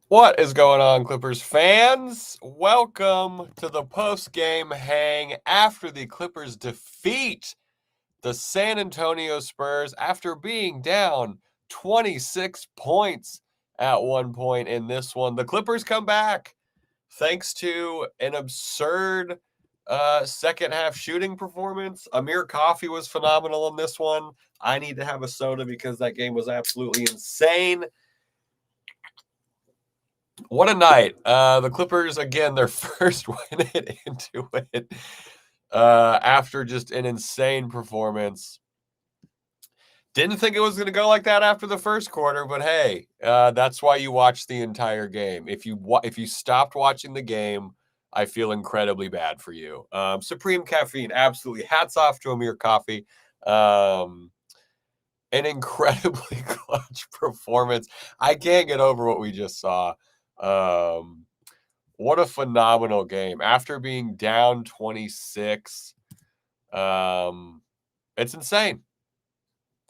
What is going on, Clippers fans? Welcome to the post-game hang after the Clippers defeat the San Antonio Spurs after being down 26 points at one point in this one. The Clippers come back thanks to an absurd second half shooting performance. Amir Coffey was phenomenal in this one. I need to have a soda because that game was absolutely insane. What a night. The Clippers, again, their first win at Intuit after just an insane performance. Didn't think it was going to go like that after the first quarter, but hey, that's why you watch the entire game. If you stopped watching the game, I feel incredibly bad for you. Supreme Caffeine, absolutely. Hats off to Amir Coffey. An incredibly clutch performance. I can't get over what we just saw. What a phenomenal game. After being down 26, it's insane.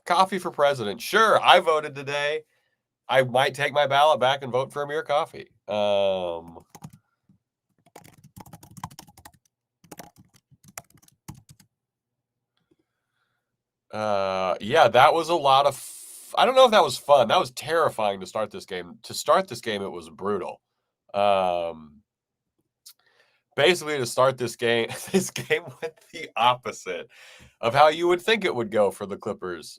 Coffee for president. Sure, I voted today. I might take my ballot back and vote for Amir Coffey. Yeah, that was a lot of I don't know if that was fun. That was terrifying to start this game. To start this game, it was brutal. Basically, to start this game went the opposite of how you would think it would go for the Clippers.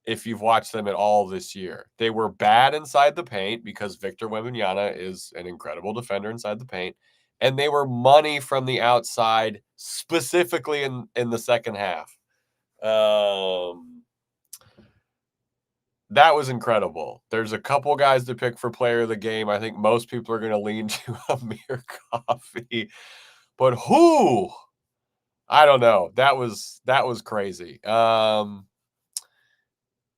If you've watched them at all this year, they were bad inside the paint because Victor Wembanyama is an incredible defender inside the paint, and they were money from the outside, specifically in the second half. That was incredible. There's a couple guys to pick for player of the game. I think most people are going to lean to Amir Coffey, but who? I don't know. That was crazy.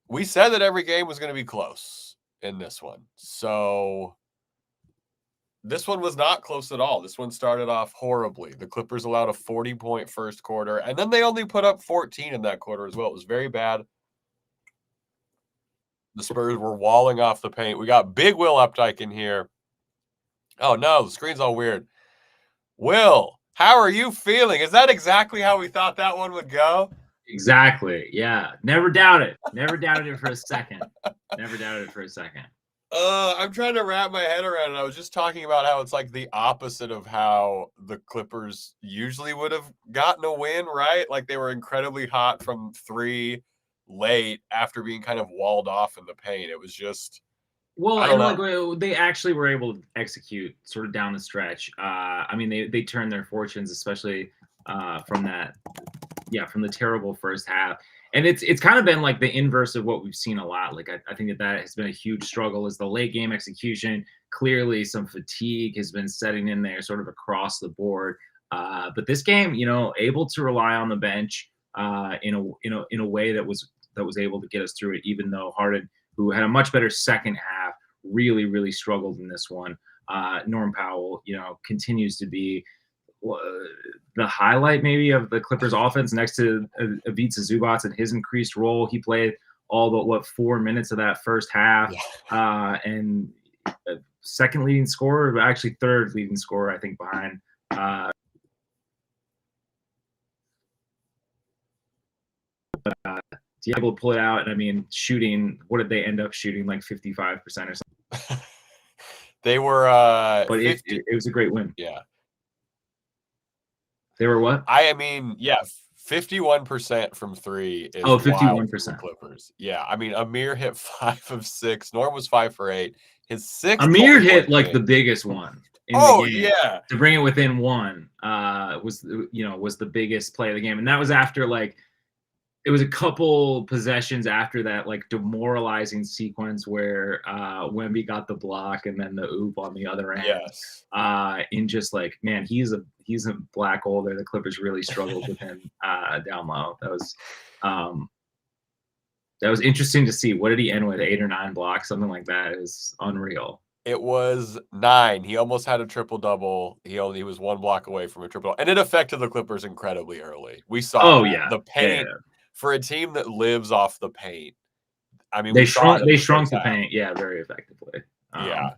We said that every game was going to be close in this one. So this one was not close at all. This one started off horribly. The Clippers allowed a 40-point first quarter, and then they only put up 14 in that quarter as well. It was very bad. The Spurs were walling off the paint. We got Big Will Updike in here. Oh, no, the screen's all weird. Will, how are you feeling? Is that exactly how we thought that one would go? Exactly. Yeah. Never doubted. Never doubted it for a second. Never doubted it for a second. I'm trying to wrap my head around it. I was just talking about how it's like the opposite of how the Clippers usually would have gotten a win, right? Like they were incredibly hot from three late after being kind of walled off in the paint. It was just, Well, I don't and know. like they actually were able to execute sort of down the stretch. I mean, they turned their fortunes, especially from the terrible first half. And it's kind of been like the inverse of what we've seen a lot. Like I think that has been a huge struggle is the late game execution. Clearly, some fatigue has been setting in there, sort of across the board. But this game, able to rely on the bench in a way that was able to get us through it, even though Harden, who had a much better second half, really, really struggled in this one. Norm Powell, continues to be the highlight maybe of the Clippers offense next to Ivica Zubac and his increased role. He played all but 4 minutes of that first half. Yeah. And second leading scorer, actually third leading scorer, I think, behind to be able to pull it out. And I mean, shooting, what did they end up shooting? Like 55% or something. They were but it was a great win. Yeah. They were what? I mean, yeah, 51% from three is 51%. for the Clippers. Yeah, I mean, Amir hit 5 of 6. Norm was 5 for 8. His sixth. Amir hit like the biggest one in the game. Yeah, to bring it within one was the biggest play of the game, and that was after like it was a couple possessions after that like demoralizing sequence where Wemby got the block and then the oop on the other end. Yes. In just like, man, he's a black hole there. The Clippers really struggled with him down low. That was interesting to see. What did he end with? 8 or 9 blocks, something like that. Is unreal. It was 9. He almost had a triple double. He was 1 block away from a triple, and it affected the Clippers incredibly early. We saw the paint for a team that lives off the paint. I mean, they shrunk the paint, very effectively. Yeah.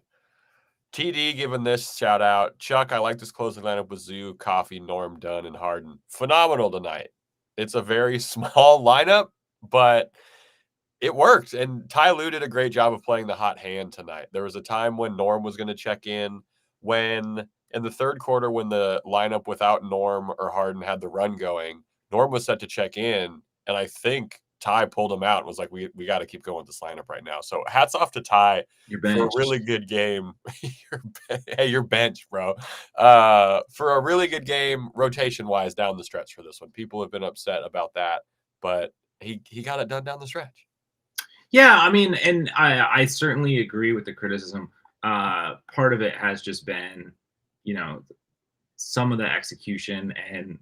TD giving this shout out. Chuck, I like this closing lineup with Zoo, Coffey, Norm, Dunn, and Harden. Phenomenal tonight. It's a very small lineup, but it worked. And Ty Lue did a great job of playing the hot hand tonight. There was a time when Norm was going to check in, when in the third quarter, when the lineup without Norm or Harden had the run going, Norm was set to check in. And I think Ty pulled him out and was like, we got to keep going with this lineup right now. So hats off to Ty for a really good game. Hey, you're bench, bro. For a really good game, rotation-wise, down the stretch for this one. People have been upset about that, but he got it done down the stretch. Yeah, I mean, and I certainly agree with the criticism. Part of it has just been, some of the execution and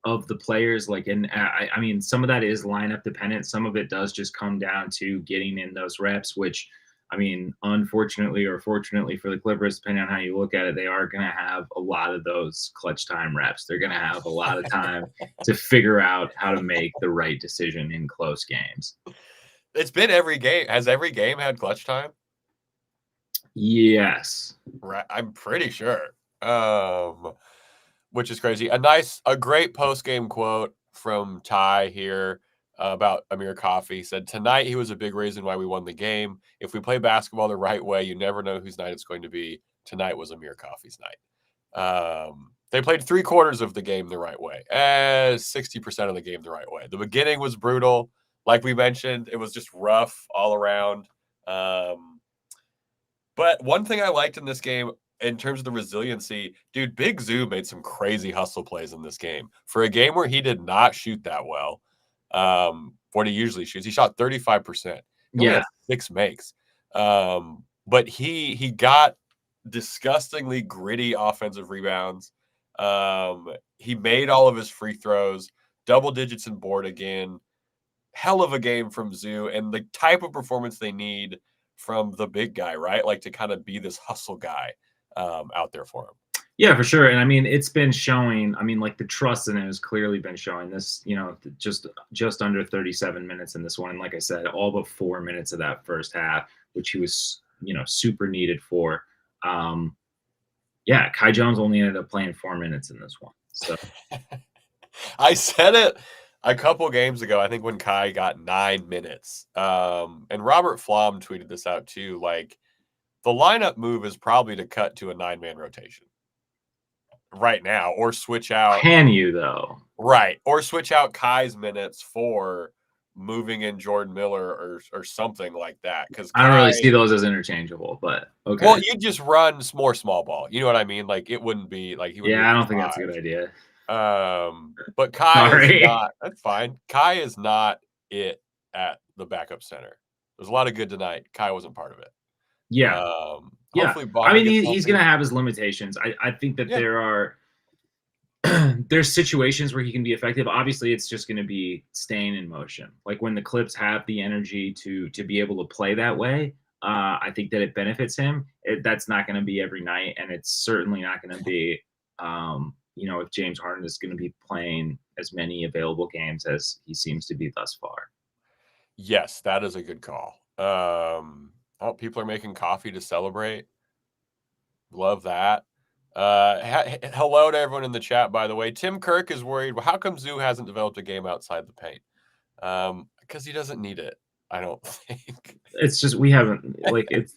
of the players. And I mean, some of that is lineup dependent. Some of it does just come down to getting in those reps, which, I mean, unfortunately or fortunately for the Clippers, depending on how you look at it, they are going to have a lot of those clutch time reps. They're going to have a lot of time to figure out how to make the right decision in close games. It's been every game. Has every game had clutch time? Yes. Right. I'm pretty sure. Which is crazy. A great post-game quote from Ty here about Amir Coffey. He said, tonight he was a big reason why we won the game. If we play basketball the right way, you never know whose night it's going to be. Tonight was Amir Coffey's night. They played 3/4 of the game the right way. 60% of the game the right way. The beginning was brutal. Like we mentioned, it was just rough all around. But one thing I liked in this game, in terms of the resiliency, dude, Big Zoo made some crazy hustle plays in this game. For a game where he did not shoot that well, what he usually shoots, he shot 35%. He only had 6 makes. But he got disgustingly gritty offensive rebounds. He made all of his free throws, double digits in board again. Hell of a game from Zoo, and the type of performance they need from the big guy, right? Like to kind of be this hustle guy out there for him. Yeah, for sure. And I mean, it's been showing. I mean, like the trust in it has clearly been showing. This, just under 37 minutes in this one. And like I said, all but 4 minutes of that first half, which he was, super needed for. Kai Jones only ended up playing 4 minutes in this one. So I said it a couple games ago, I think when Kai got 9 minutes. And Robert Flom tweeted this out too. Like, the lineup move is probably to cut to a 9-man rotation right now, or switch out. Can you, though? Right. Or switch out Kai's minutes for moving in Jordan Miller or something like that. Because I don't really see those as interchangeable, but okay. Well, you just run more small ball. You know what I mean? Like, it wouldn't be like he would. Yeah, I don't think that's a good idea. But Kai is not. That's fine. Kai is not it at the backup center. There's a lot of good tonight. Kai wasn't part of it. Yeah. Hopefully, I mean, he's going to have his limitations. I think that there's situations where he can be effective. Obviously, it's just going to be staying in motion. Like when the Clips have the energy to be able to play that way, I think that it benefits him. That's not going to be every night, and it's certainly not going to be. If James Harden is going to be playing as many available games as he seems to be thus far. Yes, that is a good call. People are making coffee to celebrate. Love that. Hello to everyone in the chat, by the way. Tim Kirk is worried. Well, how come Zoo hasn't developed a game outside the paint? Because he doesn't need it, I don't think. It's just we haven't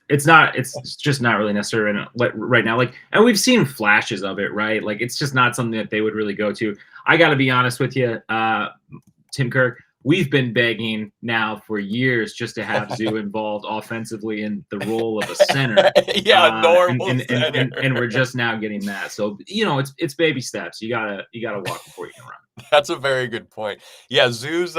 it's just not really necessary right now. And we've seen flashes of it, right? Like it's just not something that they would really go to. I got to be honest with you, Tim Kirk. We've been begging now for years just to have Zoo involved offensively in the role of a center. Normal center. And we're just now getting that. So it's baby steps. You gotta walk before you can run. That's a very good point. Yeah, Zoo's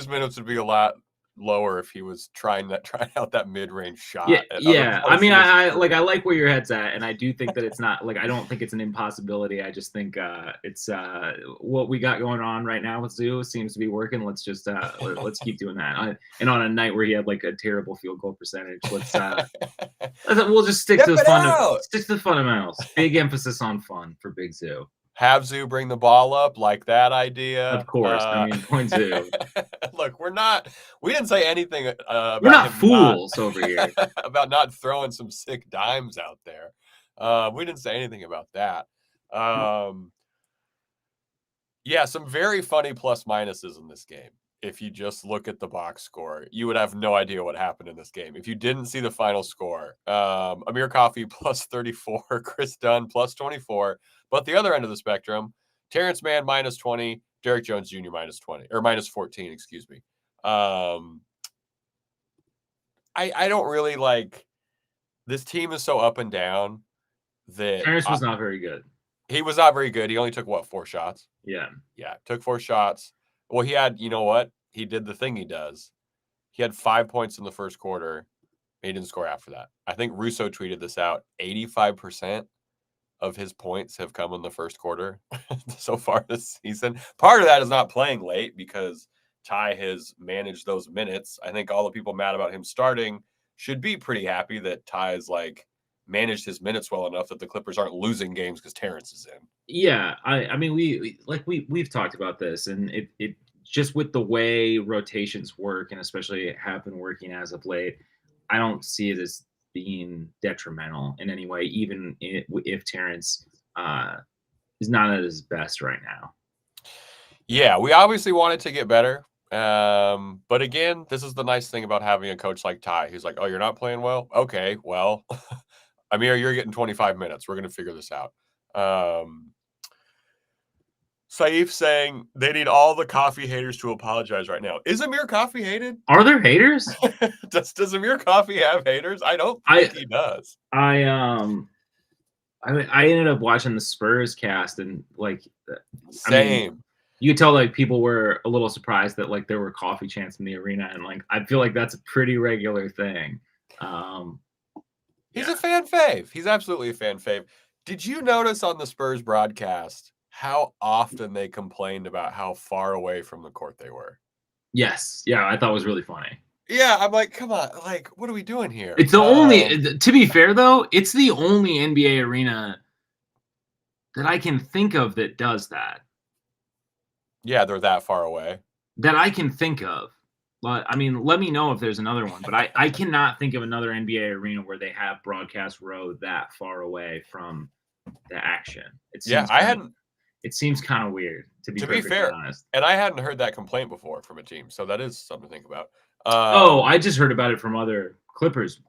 minutes would be a lot lower if he was trying out that mid-range shot. Yeah. I mean, I like where your head's at, and I do think that it's not I don't think it's an impossibility. I just think it's what we got going on right now with Zoo seems to be working. Let's just let's keep doing that. And on a night where he had like a terrible field goal percentage, we'll just stick to the fundamentals. Big emphasis on fun for Big Zoo. have Zoo bring the ball up, like that idea. Of course. I mean, point Zoo. Look, we didn't say anything We're about not him fools over here. about not throwing some sick dimes out there. We didn't say anything about that. Yeah, some very funny plus minuses in this game. If you just look at the box score, you would have no idea what happened in this game. If you didn't see the final score, Amir Coffey plus 34, Chris Dunn plus 24. But the other end of the spectrum, Terrence Mann minus 20, Derek Jones Jr. minus 20, or minus 14, excuse me. I don't really like, this team is so up and down that Terrence was not very good. He was not very good. He only took, 4 shots? Yeah. Yeah, took 4 shots. Well, he had, you know what? He did the thing he does. He had 5 points in the first quarter. He didn't score after that. I think Russo tweeted this out. 85% of his points have come in the first quarter so far this season. Part of that is not playing late because Ty has managed those minutes. I think all the people mad about him starting should be pretty happy that Ty is managed his minutes well enough that the Clippers aren't losing games because Terrence is in. Yeah, I mean we've talked about this, and it just with the way rotations work, and especially have been working as of late, I don't see it as being detrimental in any way, even if Terrence is not at his best right now. Yeah, we obviously want it to get better. But again, this is the nice thing about having a coach like Ty. He's like, oh, you're not playing well? Okay, well, Amir, you're getting 25 minutes. We're going to figure this out. Saif saying they need all the Coffey haters to apologize right now. Is Amir Coffey hated? Are there haters? Does Amir Coffey have haters? I don't think he does. I ended up watching the Spurs cast, and Same. I mean, you could tell people were a little surprised that there were coffee chants in the arena, and I feel like that's a pretty regular thing. He's a fan fave. He's absolutely a fan fave. Did you notice on the Spurs broadcast how often they complained about how far away from the court they were? Yes. Yeah, I thought it was really funny. Yeah, I'm like, come on, what are we doing here? It's the only, to be fair though, it's the only NBA arena that I can think of that does that. Yeah, they're that far away. That I can think of. But I mean, let me know if there's another one. But I cannot think of another NBA arena where they have broadcast row that far away from the action. It seems kind of weird, to be fair, honest. And I hadn't heard that complaint before from a team, so that is something to think about. I just heard about it from other Clippers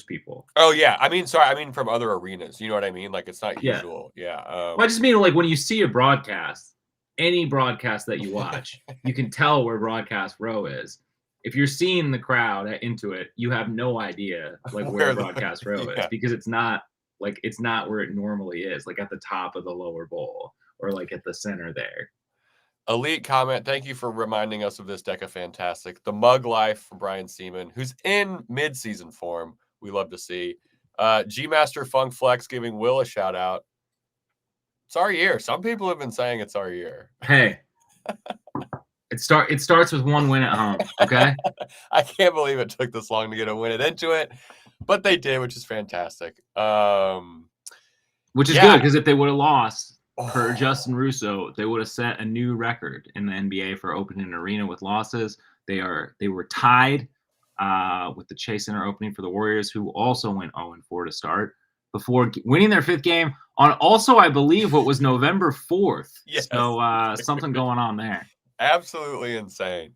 people. Oh yeah, I mean from other arenas. You know what I mean? It's not usual. Yeah. Well, I just mean when you see a broadcast, any broadcast that you watch, you can tell where broadcast row is. If you're seeing the crowd at Intuit, you have no idea where broadcast row is, because it's not where it normally is, at the top of the lower bowl or at the center there. Elite comment. Thank you for reminding us of this. Deca fantastic. The mug life from Brian Seaman, who's in mid-season form. We love to see. G Master Funk Flex giving Will a shout out. It's our year. Some people have been saying it's our year. Hey, it starts with one win at home. Okay. I can't believe it took this long to get a win at Intuit, but they did, which is fantastic. Which is good, because if they would have lost, per Justin Russo, they would have set a new record in the NBA for opening an arena with losses. They were tied with the Chase Center opening for the Warriors, who also went 0-4 to start before winning their 5th game on also, I believe, what was November 4th. Yes. So something going on there. Absolutely insane.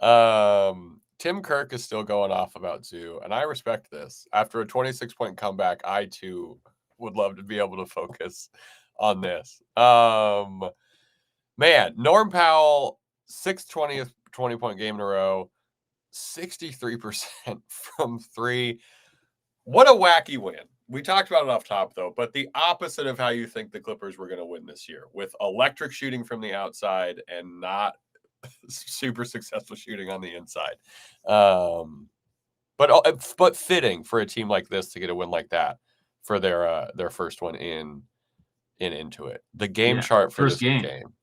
Tim Kirk is still going off about Zoo, and I respect this. After a 26-point comeback, I too would love to be able to focus on this. Man, Norm Powell, 20-point game in a row, 63% from 3. What a wacky win. We talked about it off top, though, but the opposite of how you think the Clippers were going to win this year, with electric shooting from the outside and not super successful shooting on the inside. But fitting for a team like this to get a win like that for their first one in Intuit. The game chart for this game.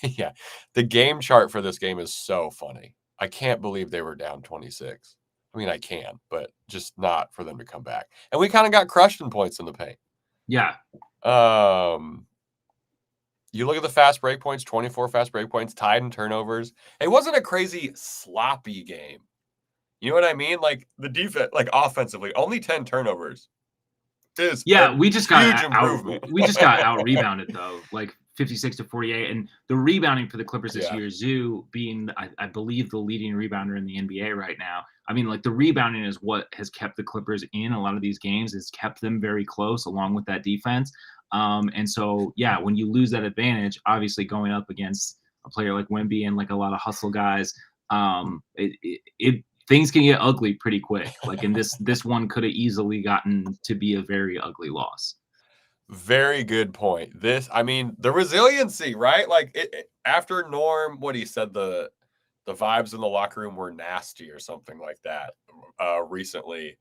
Yeah. The game chart for this game is so funny. I can't believe they were down 26. I mean, I can, but just not for them to come back. And we kind of got crushed in points in the paint. Yeah. You look at the fast break points, 24 fast break points, tied in turnovers. It wasn't a crazy sloppy game. You know what I mean? Like the defense, like offensively, only 10 turnovers is a we just huge got improvement. we just got out rebounded though, like 56-48. And the rebounding for the Clippers this year, Zoo being I believe the leading rebounder in the NBA right now. I mean, like the rebounding is what has kept the Clippers in a lot of these games. It's kept them very close along with that defense. And so when you lose that advantage, obviously going up against a player like Wemby and like a lot of hustle guys, it things can get ugly pretty quick. Like in this one could have easily gotten to be a very ugly loss. Very good point. I mean, the resiliency, right? Like after Norm, what he said, the vibes in the locker room were nasty or something like that recently.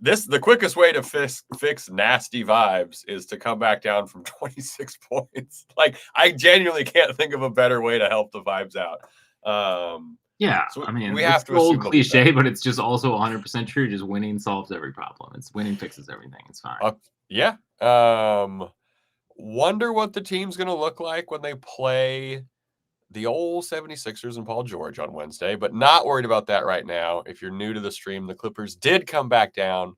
The quickest way to fix nasty vibes is to come back down from 26 points. Like I genuinely can't think of a better way to help the vibes out. So I mean, we have to old cliche, but it's just also 100% true. Just winning solves every problem. It's winning fixes everything. It's fine. Wonder what the team's going to look like when they play the old 76ers and Paul George on Wednesday, but not worried about that right now. If you're new to the stream, the Clippers did come back down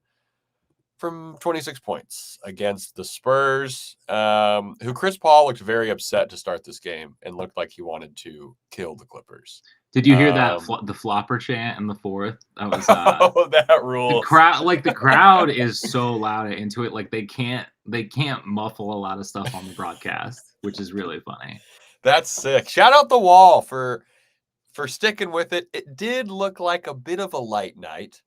from 26 points against the Spurs, who Chris Paul looked very upset to start this game and looked like he wanted to kill the Clippers. Did you hear that the flopper chant in the fourth? That was that rule. The crowd is so loud at Intuit, like they can't muffle a lot of stuff on the broadcast, which is really funny. That's sick. Shout out the Wall for sticking with it. It did look like a bit of a light night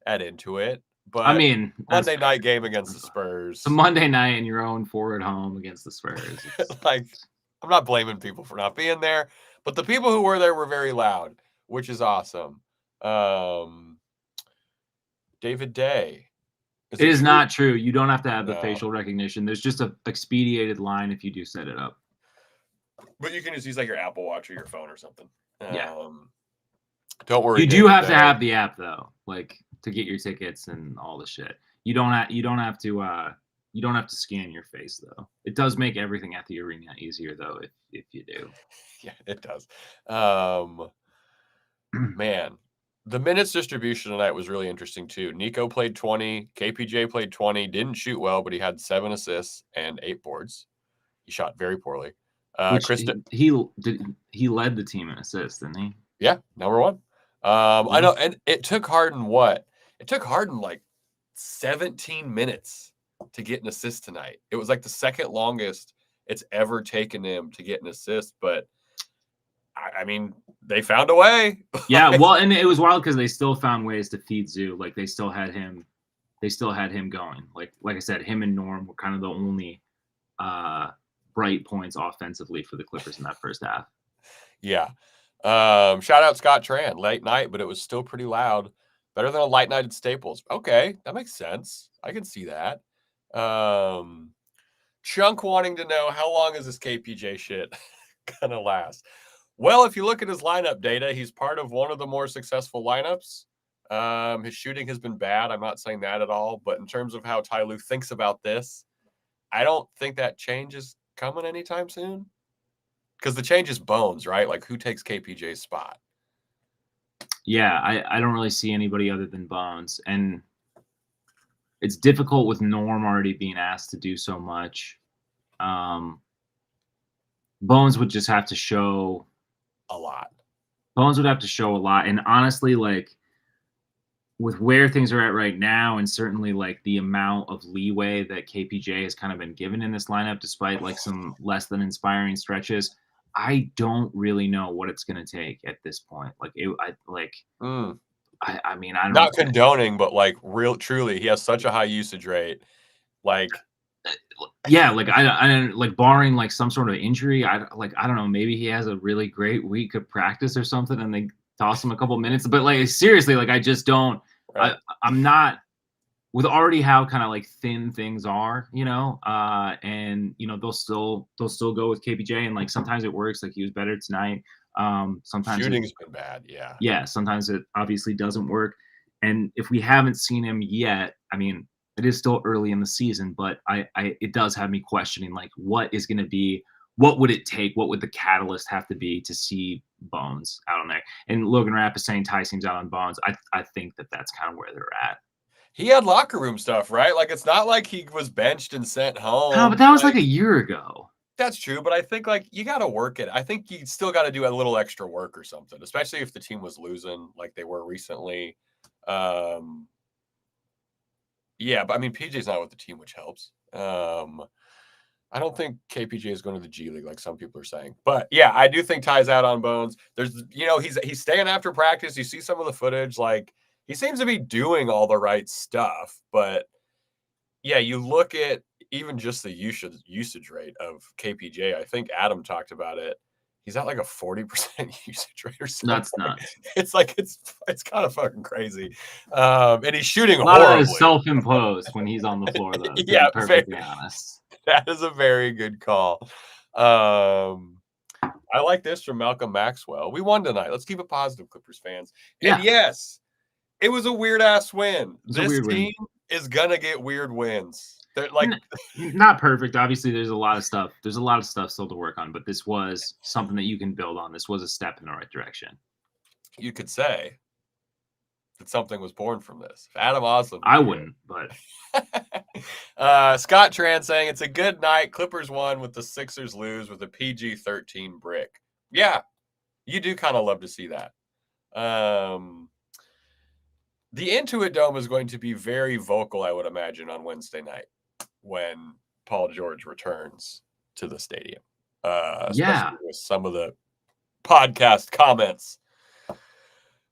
at Intuit, but I mean, Monday night game against the Spurs. It's a Monday night and your own forward home against the Spurs. Like, I'm not blaming people for not being there, but the people who were there were very loud, which is awesome. David Day. It is not true. You don't have to have the facial recognition. There's just a expedited line if you do set it up. But you can just use like your Apple Watch or your phone or something. Don't worry. You do have to have the app though, like to get your tickets and all the shit. You don't have to scan your face though. It does make everything at the arena easier though if you do. Yeah, it does. Man, the minutes distribution tonight was really interesting too. Nico played 20, KPJ played 20, didn't shoot well, but he had 7 assists and 8 boards. He shot very poorly. He led the team in assists, didn't he? Yeah, number 1. I know, and it took Harden what? It took Harden like 17 minutes to get an assist tonight. It was like the second longest it's ever taken him to get an assist, but I mean, they found a way. Yeah, well, and it was wild because they still found ways to feed Zoo. Like they still had him going. Like I said, him and Norm were kind of the only bright points offensively for the Clippers in that first half. Yeah. Shout out Scott Tran, late night, but it was still pretty loud. Better than a light night at Staples. Okay, that makes sense. I can see that. Chunk wanting to know how long is this KPJ shit gonna last? Well, if you look at his lineup data, he's part of one of the more successful lineups. His shooting has been bad. I'm not saying that at all, but in terms of how Ty Lue thinks about this, I don't think that change is coming anytime soon. Because the change is Bones, right? Like, who takes KPJ's spot? Yeah, I don't really see anybody other than Bones. And it's difficult with Norm already being asked to do so much. Bones would just have to show a lot. Bones would have to show a lot. And honestly, like, with where things are at right now, and certainly like the amount of leeway that KPJ has kind of been given in this lineup, despite like some less than inspiring stretches, I don't really know what it's going to take at this point. Like, I mean, I don't not condoning, but like truly, he has such a high usage rate. Like, yeah, like I like barring like some sort of injury, I don't know, maybe he has a really great week of practice or something, and they toss him a couple minutes. But like seriously, like I just don't. Right. I'm not with already how kind of like thin things are, you know, and you know they'll still go with KPJ, and like sometimes it works. Like he was better tonight. Sometimes shooting's been bad. Yeah. Yeah. Sometimes it obviously doesn't work. And if we haven't seen him yet, I mean, it is still early in the season, but it does have me questioning like what is going to be what would it take? What would the catalyst have to be to see Bones out on there? And Logan Rapp is saying Ty seems out on Bones. I think that's kind of where they're at. He had locker room stuff, right? Like, it's not like he was benched and sent home. Oh, but that was like a year ago. That's true, but I think, like, you got to work it. I think you still got to do a little extra work or something, especially if the team was losing like they were recently. Yeah, but I mean, PJ's not with the team, which helps. I don't think KPJ is going to the G League like some people are saying. But yeah, I do think Ty's out on Bones. There's, he's staying after practice. You see some of the footage, like he seems to be doing all the right stuff. But yeah, you look at even just the usage rate of KPJ. I think Adam talked about it. He's at like a 40% usage rate or something. That's nuts. It's like it's kind of fucking crazy. And he's shooting a lot horribly. Of that is self-imposed when he's on the floor, though. Yeah, to be perfectly honest. That is a very good call. I like this from Malcolm Maxwell. We won tonight. Let's keep it positive, Clippers fans. And yes, it was a weird ass win. This team is gonna get weird wins. They're like not perfect. Obviously, there's a lot of stuff. There's a lot of stuff still to work on, but this was something that you can build on. This was a step in the right direction. You could say that something was born from this. If Adam Oslin, I wouldn't, but Scott Tran saying it's a good night. Clippers won with the Sixers lose with a PG-13 brick. Yeah, you do kind of love to see that. The Intuit Dome is going to be very vocal, I would imagine, on Wednesday night when Paul George returns to the stadium. Especially with some of the podcast comments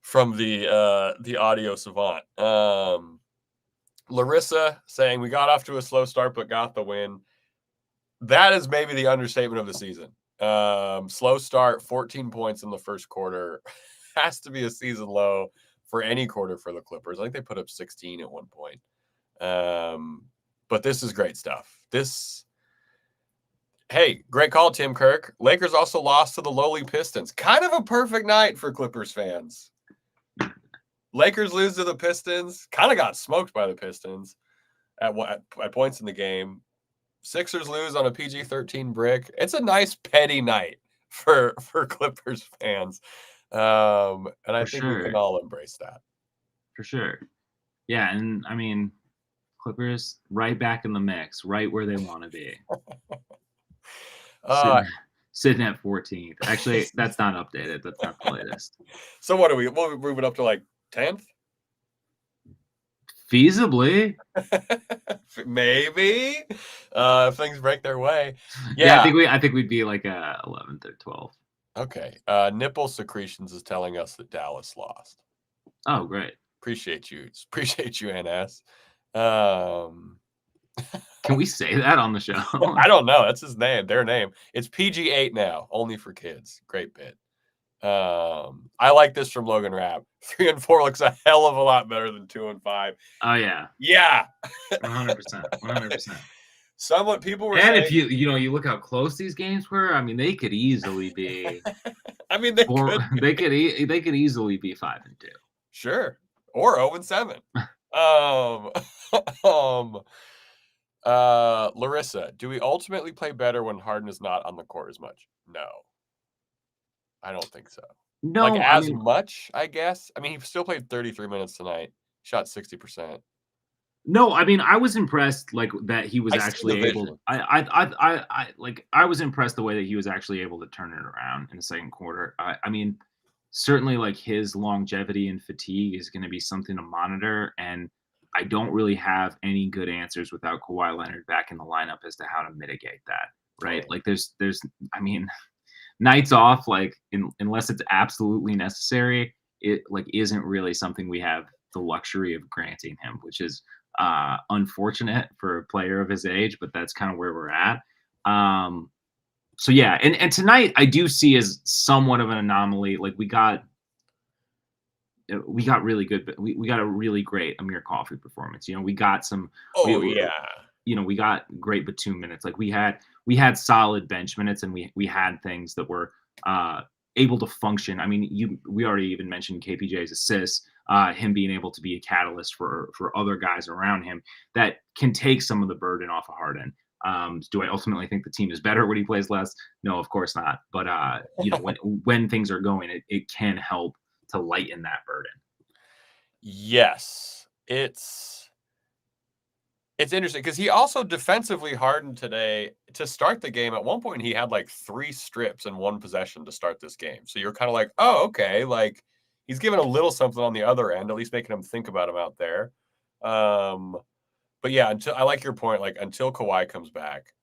from the audio savant. Larissa saying we got off to a slow start but got the win. That is maybe the understatement of the season. Slow start, 14 points in the first quarter. Has to be a season low for any quarter for the Clippers. I think they put up 16 at one point. But this is great stuff. Hey, great call, Tim Kirk. Lakers also lost to the lowly Pistons. Kind of a perfect night for Clippers fans. Lakers lose to the Pistons. Kind of got smoked by the Pistons at points in the game. Sixers lose on a PG-13 brick. It's a nice petty night for Clippers fans. And I think we can all embrace that. For sure. Yeah, and I mean, Clippers right back in the mix, right where they want to be. Sitting at 14th. Actually, that's not updated. That's not the latest. So what are we moving up to, like 10th? Feasibly. Maybe. If things break their way. Yeah, I think we'd be like 11th or 12th. Okay. Nipple Secretions is telling us that Dallas lost. Oh, great. Appreciate you, NS. Can we say that on the show? I don't know. That's his name. Their name. It's PG-8 now, only for kids. Great bit. I like this from Logan Rapp. 3 and 4 looks a hell of a lot better than 2 and 5. Oh yeah. Yeah. 100%. Somewhat people were saying, and if you look how close these games were, I mean, they could easily be. I mean, they could easily be 5 and 2. Sure, or 0 and 7. Larissa, do we ultimately play better when Harden is not on the court as much? No, I don't think so. No, like as much, I guess. I mean, he still played 33 minutes tonight, shot 60%. No, I mean, I was impressed like that he was actually able. I was impressed the way that he was actually able to turn it around in the second quarter. I mean, certainly like his longevity and fatigue is going to be something to monitor, and I don't really have any good answers without Kawhi Leonard back in the lineup as to how to mitigate that. Right? Like there's I mean, nights off, like unless it's absolutely necessary, it like isn't really something we have the luxury of granting him, which is unfortunate for a player of his age, but that's kind of where we're at. So yeah, and tonight I do see as somewhat of an anomaly. Like we got really good, but we got a really great Amir Coffey performance. We got some. We got great Batum minutes. Like we had solid bench minutes, and we had things that were able to function. I mean, we already even mentioned KPJ's assists. Him being able to be a catalyst for other guys around him that can take some of the burden off of Harden. Do I ultimately think the team is better when he plays less? No, of course not. But when things are going, it can help to lighten that burden. Yes, it's interesting because he also defensively hardened today to start the game. At one point, he had like 3 strips in 1 possession to start this game. So you're kind of like, oh, okay, like he's giving a little something on the other end, at least making him think about him out there. But yeah, until I like your point, like until Kawhi comes back,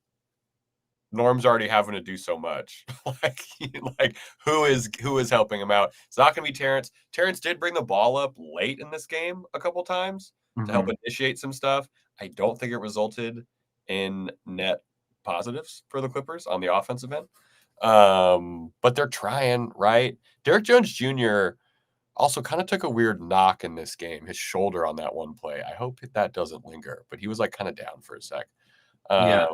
Norm's already having to do so much. like who is helping him out? It's not going to be Terrence. Terrence did bring the ball up late in this game a couple times to help initiate some stuff. I don't think it resulted in net positives for the Clippers on the offensive end. But they're trying, right? Derrick Jones Jr. also kind of took a weird knock in this game, his shoulder on that one play. I hope that doesn't linger, but he was like kind of down for a sec. Yeah.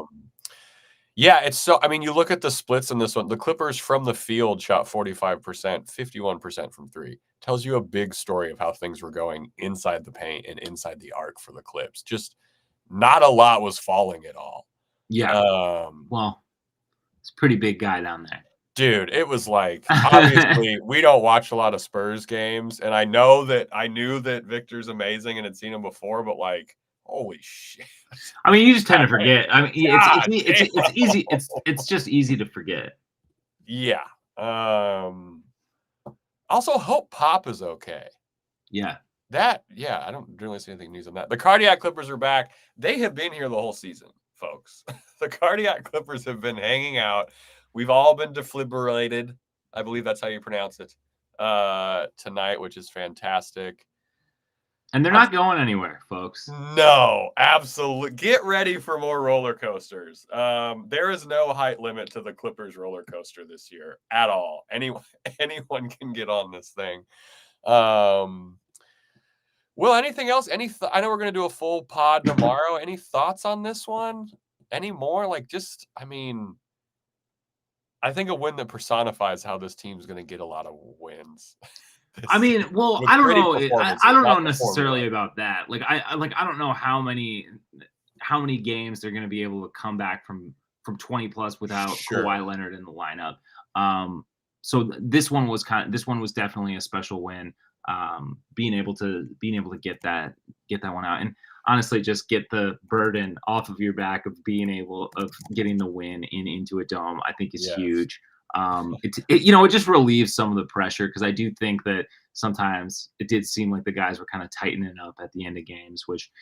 Yeah, it's so. I mean, you look at the splits in this one. The Clippers from the field shot 45%, 51% from 3. Tells you a big story of how things were going inside the paint and inside the arc for the Clips. Just not a lot was falling at all. Yeah. Well, it's a pretty big guy down there. Dude, it was like, obviously, we don't watch a lot of Spurs games, and I knew that Victor's amazing and had seen him before, but like, holy shit. I mean, you just tend to forget. I mean, it's easy. It's just easy to forget. Yeah. Also, hope Pop is okay. Yeah. I don't really see anything news on that. The Cardiac Clippers are back. They have been here the whole season, folks. The Cardiac Clippers have been hanging out. We've all been defibrillated. I believe that's how you pronounce it tonight, which is fantastic. And they're not going anywhere, folks. No, absolutely. Get ready for more roller coasters. There is no height limit to the Clippers roller coaster this year at all. Anyone can get on this thing. Will, anything else? I know we're going to do a full pod tomorrow. Any thoughts on this one? Any more? I think a win that personifies how this team's going to get a lot of wins. I mean, well, I don't know. I don't know necessarily about that. Like, I don't know how many games they're going to be able to come back from 20 plus without Kawhi Leonard in the lineup. So this one was definitely a special win. Being able to get that one out, and honestly, just get the burden off of your back of getting the win in Intuit Dome, I think is huge. It just relieves some of the pressure, because I do think that sometimes it did seem like the guys were kind of tightening up at the end of games, which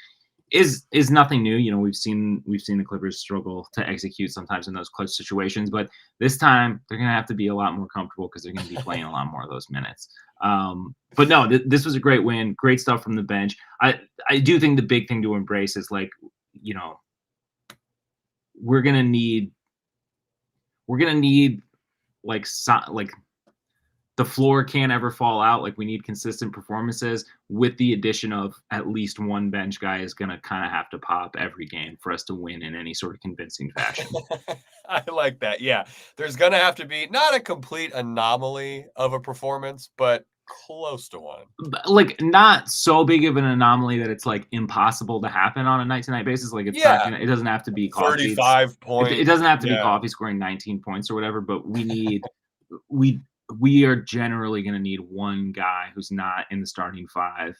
is nothing new. We've seen the Clippers struggle to execute sometimes in those clutch situations, but this time they're going to have to be a lot more comfortable because they're going to be playing a lot more of those minutes. But no, this was a great win, great stuff from the bench. I do think the big thing to embrace is, like, we're gonna need like the floor can't ever fall out. Like, we need consistent performances, with the addition of at least one bench guy is going to kind of have to pop every game for us to win in any sort of convincing fashion. I like that. Yeah. There's going to have to be not a complete anomaly of a performance, but close to one. Like, not so big of an anomaly that it's like impossible to happen on a night-to-night basis. Like, it's not it doesn't have to be Coffey. 35 points. It doesn't have to be Coffey scoring 19 points or whatever, but we need we are generally going to need one guy who's not in the starting 5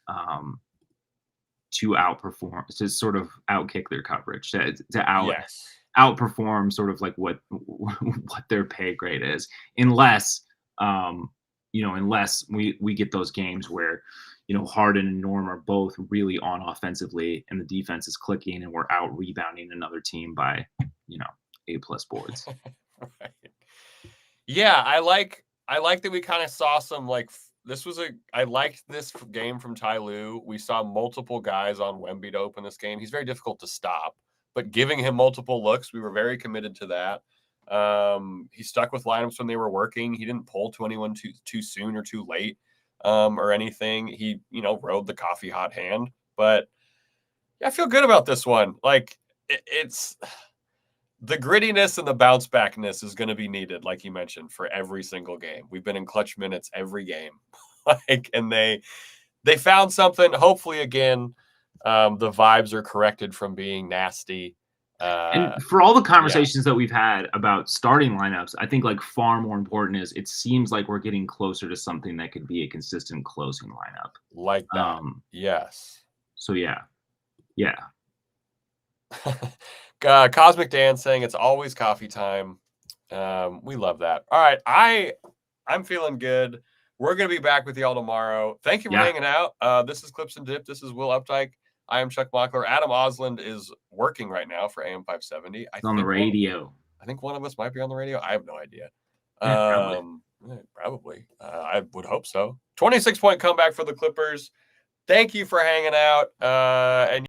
to outperform, to sort of outkick their coverage, to outperform sort of like what their pay grade is, unless we get those games where Harden and Norm are both really on offensively and the defense is clicking and we're out rebounding another team by A+ boards. Right. Yeah, I like that we kind of saw some, like, I liked this game from Ty Lue. We saw multiple guys on Wemby to open this game. He's very difficult to stop, but giving him multiple looks, we were very committed to that. He stuck with lineups when they were working. He didn't pull to anyone too soon or too late or anything. He, rode the coffee hot hand, but yeah, I feel good about this one. Like, it's the grittiness and the bounce backness is going to be needed, like you mentioned, for every single game. We've been in clutch minutes every game, and they found something. Hopefully, again, the vibes are corrected from being nasty. And for all the conversations that we've had about starting lineups, I think like far more important is it seems like we're getting closer to something that could be a consistent closing lineup. Like that. Yes. So yeah. Yeah. Cosmic Dan saying it's always coffee time. We love that. All right. I'm feeling good. We're going to be back with y'all tomorrow. Thank you for hanging out. This is Clips and Dip. This is Will Updike. I am Chuck Mockler. Adam Osland is working right now for AM 570. On the radio. I think one of us might be on the radio. I have no idea. Yeah, probably. I would hope so. 26-point comeback for the Clippers. Thank you for hanging out. And